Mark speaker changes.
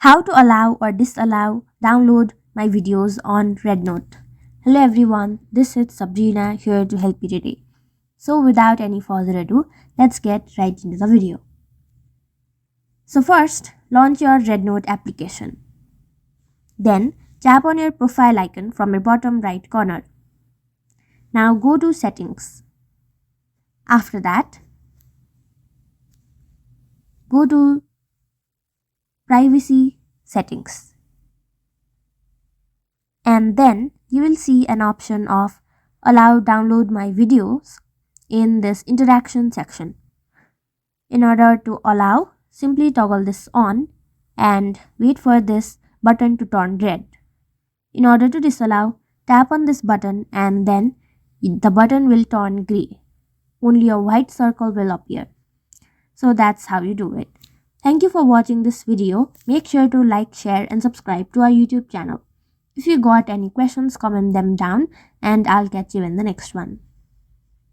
Speaker 1: How to allow or disallow download my videos on REDnote. Hello everyone, this is Sabrina here to help you today. So without any further ado, let's get right into the video. So first, launch your REDnote application. Then tap on your profile icon from your bottom right corner. Now go to settings. After that, go to privacy settings. And then you will see an option of allow download my videos in this interaction section. In order to allow, simply toggle this on and wait for this button to turn red. In order to disallow, tap on this button and then the button will turn gray. Only a white circle will appear. So that's how you do it. Thank you for watching this video. Make sure to like, share and subscribe to our YouTube channel. If you got any questions, comment them down and I'll catch you in the next one.